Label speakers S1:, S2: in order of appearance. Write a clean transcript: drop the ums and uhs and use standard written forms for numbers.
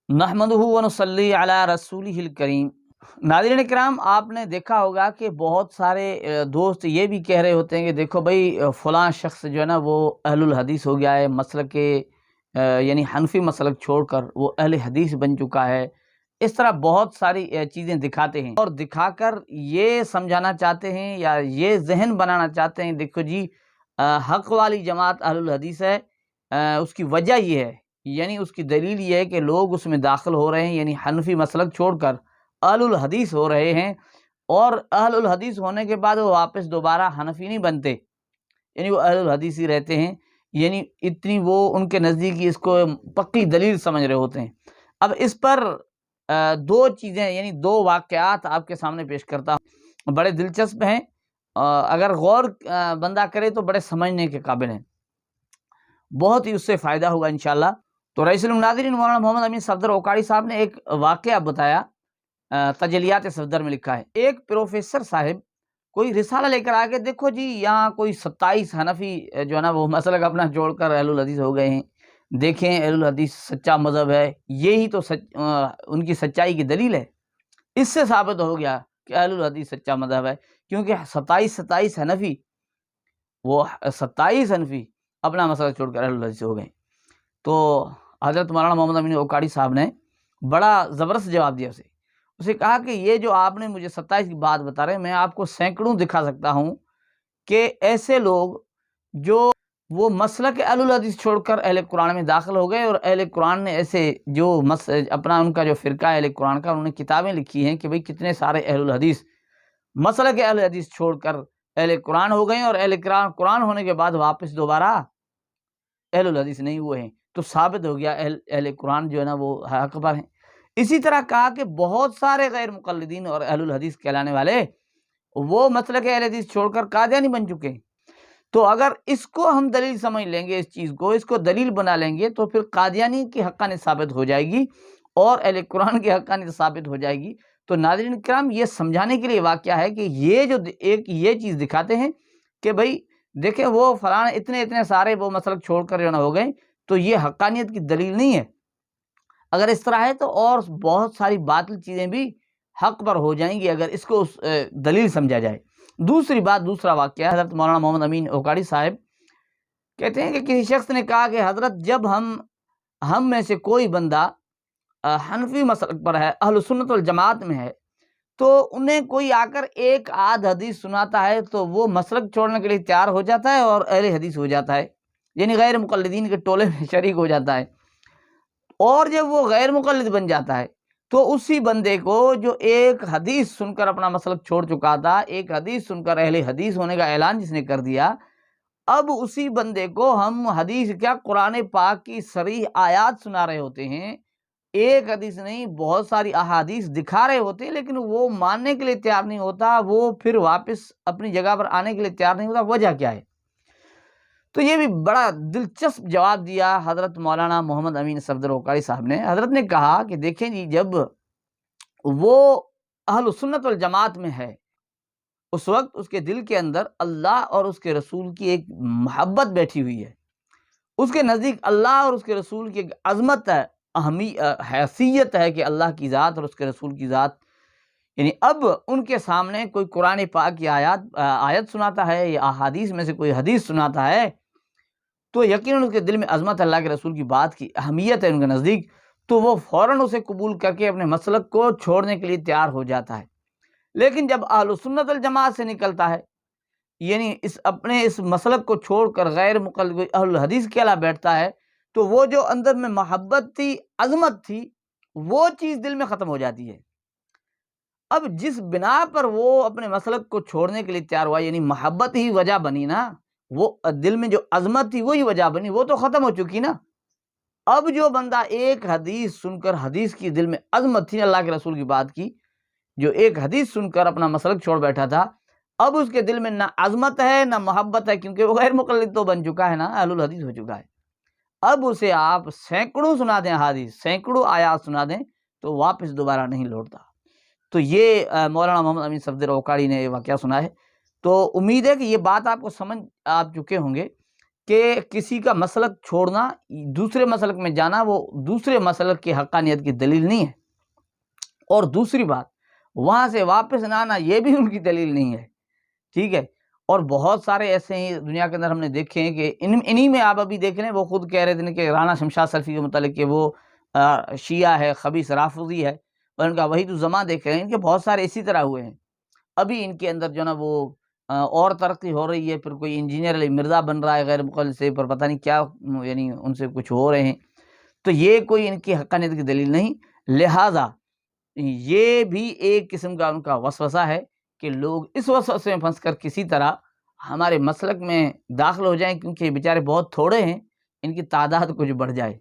S1: نحمدہ و نصلی علی رسولہ الکریم۔ ناظرین کرام، آپ نے دیکھا ہوگا کہ بہت سارے دوست یہ بھی کہہ رہے ہوتے ہیں کہ دیکھو بھائی فلاں شخص جو ہے نا وہ اہل الحدیث ہو گیا ہے، مسلک کے یعنی حنفی مسلک چھوڑ کر وہ اہل حدیث بن چکا ہے۔ اس طرح بہت ساری چیزیں دکھاتے ہیں اور دکھا کر یہ سمجھانا چاہتے ہیں یا یہ ذہن بنانا چاہتے ہیں دیکھو جی حق والی جماعت اہل الحدیث ہے۔ اس کی وجہ یہ ہے، یعنی اس کی دلیل یہ ہے کہ لوگ اس میں داخل ہو رہے ہیں، یعنی حنفی مسلک چھوڑ کر اہل الحدیث ہو رہے ہیں، اور اہل الحدیث ہونے کے بعد وہ واپس دوبارہ حنفی نہیں بنتے، یعنی وہ اہل الحدیث ہی رہتے ہیں، یعنی اتنی وہ ان کے نزدیک اس کو پکی دلیل سمجھ رہے ہوتے ہیں۔ اب اس پر دو چیزیں یعنی دو واقعات آپ کے سامنے پیش کرتا ہوں، بڑے دلچسپ ہیں، اگر غور بندہ کرے تو بڑے سمجھنے کے قابل ہیں، بہت ہی اس سے فائدہ ہوگا انشاءاللہ۔ تو رئیس الناظرین مولانا محمد امین صفدر اوکاڑی صاحب نے ایک واقعہ بتایا، تجلیات صفدر میں لکھا ہے۔ ایک پروفیسر صاحب کوئی رسالہ لے کر آگے، دیکھو جی یہاں کوئی 27 حنفی جو ہے نا وہ مسلک اپنا جوڑ کر اہل الحدیث ہو گئے ہیں، دیکھیں اہل الحدیث سچا مذہب ہے، یہی تو ان کی سچائی کی دلیل ہے۔ اس سے ثابت ہو گیا کہ اہل الحدیث سچا مذہب ہے، کیونکہ 27 حنفی، وہ 27 حنفی اپنا مسلک چھوڑ کر اہل الحدیث ہو گئے۔ تو حضرت مولانا محمد امین اوکاڑی صاحب نے بڑا زبردست جواب دیا اسے کہا کہ یہ جو آپ نے مجھے 27 کی بات بتا رہے ہیں، میں آپ کو سینکڑوں دکھا سکتا ہوں کہ ایسے لوگ جو وہ مسلک اہل الحدیث چھوڑ کر اہل قرآن میں داخل ہو گئے، اور اہل قرآن نے ایسے جو اپنا ان کا جو فرقہ ہے اہل قرآن کا، انہوں نے کتابیں لکھی ہیں کہ بھئی کتنے سارے اہل الحدیث مسلک اہل حدیث چھوڑ کر اہل قرآن ہو گئے، اور اہل قرآن ہونے کے بعد واپس دوبارہ اہل الحدیث نہیں ہوئے ہیں۔ تو ثابت ہو گیا اہل قرآن جو ہے نا وہ حق پر ہیں۔ اسی طرح کہا کہ بہت سارے غیر مقلدین اور اہل الحدیث کہلانے والے وہ مسلک اہل حدیث چھوڑ کر قادیانی بن چکے ہیں۔ تو اگر اس کو ہم دلیل سمجھ لیں گے، اس چیز کو اس کو دلیل بنا لیں گے، تو پھر قادیانی کی حقانیت ثابت ہو جائے گی اور اہل قرآن کی حقانیت ثابت ہو جائے گی۔ تو ناظرین کرام، یہ سمجھانے کے لیے واقعہ ہے کہ یہ جو ایک یہ چیز دکھاتے ہیں کہ بھئی دیکھیں وہ فلاں اتنے سارے وہ مسلک چھوڑ کر جو نہ ہو گئے، تو یہ حقانیت کی دلیل نہیں ہے۔ اگر اس طرح ہے تو اور بہت ساری باطل چیزیں بھی حق پر ہو جائیں گی اگر اس کو دلیل سمجھا جائے۔ دوسرا واقعہ، حضرت مولانا محمد امین اوکاڑی صاحب کہتے ہیں کہ کسی شخص نے کہا کہ حضرت جب ہم میں سے کوئی بندہ حنفی مسلک پر ہے، اہل سنت والجماعت میں ہے، تو انہیں کوئی آ کر ایک آدھ حدیث سناتا ہے تو وہ مسلک چھوڑنے کے لیے تیار ہو جاتا ہے اور اہل حدیث ہو جاتا ہے، یعنی غیر مقلدین کے ٹولے میں شریک ہو جاتا ہے۔ اور جب وہ غیر مقلد بن جاتا ہے تو اسی بندے کو جو ایک حدیث سن کر اپنا مسلک چھوڑ چکا تھا، ایک حدیث سن کر اہل حدیث ہونے کا اعلان جس نے کر دیا، اب اسی بندے کو ہم حدیث کیا قرآن پاک کی صریح آیات سنا رہے ہوتے ہیں، ایک حدیث نہیں بہت ساری احادیث دکھا رہے ہوتے ہیں، لیکن وہ ماننے کے لیے تیار نہیں ہوتا، وہ پھر واپس اپنی جگہ پر آنے کے لیے تیار نہیں ہوتا۔ وجہ کیا ہے؟ تو یہ بھی بڑا دلچسپ جواب دیا حضرت مولانا محمد امین صفدر اوکاڑی صاحب نے۔ حضرت نے کہا کہ دیکھیں جی، جب وہ اہل سنت والجماعت میں ہے، اس وقت اس کے دل کے اندر اللہ اور اس کے رسول کی ایک محبت بیٹھی ہوئی ہے، اس کے نزدیک اللہ اور اس کے رسول کی ایک عظمت ہے، حیثیت ہے کہ اللہ کی ذات اور اس کے رسول کی ذات، یعنی اب ان کے سامنے کوئی قرآن پاک کی آیت سناتا ہے یا احادیث میں سے کوئی حدیث سناتا ہے، تو یقیناً اس کے دل میں عظمت اللہ کے رسول کی بات کی اہمیت ہے ان کے نزدیک، تو وہ فوراً اسے قبول کر کے اپنے مسلک کو چھوڑنے کے لیے تیار ہو جاتا ہے۔ لیکن جب اہل سنت والجماعت سے نکلتا ہے، یعنی اپنے اس مسلک کو چھوڑ کر غیر مقلد اہل الحدیث کہلا بیٹھتا ہے، تو وہ جو اندر میں محبت تھی، عظمت تھی، وہ چیز دل میں ختم ہو جاتی ہے۔ اب جس بنا پر وہ اپنے مسلک کو چھوڑنے کے لیے تیار ہوا، یعنی محبت ہی وجہ بنی نا، وہ دل میں جو عظمت تھی وہی وجہ بنی، وہ تو ختم ہو چکی نا۔ اب جو بندہ ایک حدیث سن کر، حدیث کی دل میں عظمت تھی اللہ کے رسول کی بات کی، جو ایک حدیث سن کر اپنا مسلک چھوڑ بیٹھا تھا، اب اس کے دل میں نہ عظمت ہے نہ محبت ہے، کیونکہ وہ غیر مقلد تو بن چکا ہے نا، اہل الحدیث ہو چکا ہے۔ اب اسے آپ سینکڑوں سنا دیں حدیث، سینکڑوں آیات سنا دیں تو واپس دوبارہ نہیں لوٹتا۔ تو یہ مولانا محمد امین صفدر اوکاڑی نے یہ واقعہ سنا ہے۔ تو امید ہے کہ یہ بات آپ کو سمجھ آپ چکے ہوں گے کہ کسی کا مسلک چھوڑنا، دوسرے مسلک میں جانا، وہ دوسرے مسلک کی حقانیت کی دلیل نہیں ہے، اور دوسری بات وہاں سے واپس نہ آنا یہ بھی ان کی دلیل نہیں ہے، ٹھیک ہے۔ اور بہت سارے ایسے ہی دنیا کے اندر ہم نے دیکھے ہیں کہ انہی میں آپ ابھی دیکھ لیں، وہ خود کہہ رہے تھے کہ رانا شمشاد سلفی کے متعلق کہ وہ شیعہ ہے، خبیث رافضی ہے، اور ان کا وہی تو زماں دیکھ رہے ہیں، ان کے بہت سارے اسی طرح ہوئے ہیں۔ ابھی ان کے اندر جو نا وہ اور ترقی ہو رہی ہے، پھر کوئی انجینئر علی مرزا بن رہا ہے غیر مقلد سے، پر پتہ نہیں کیا یعنی ان سے کچھ ہو رہے ہیں، تو یہ کوئی ان کی حقانیت کی دلیل نہیں۔ لہٰذا یہ بھی ایک قسم کا ان کا وسوسہ ہے کہ لوگ اس وسوسے میں پھنس کر کسی طرح ہمارے مسلک میں داخل ہو جائیں، کیونکہ یہ بیچارے بہت تھوڑے ہیں، ان کی تعداد کچھ بڑھ جائے۔